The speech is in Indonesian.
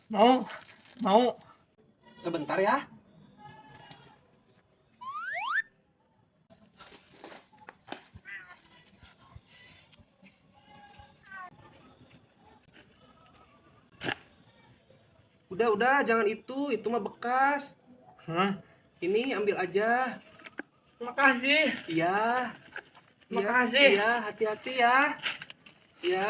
Mau, mau. Sebentar ya. Udah, jangan itu mah bekas. Hah? Ini ambil aja. Makasih. Iya, iya, Makasih. iya, hati-hati ya. Iya.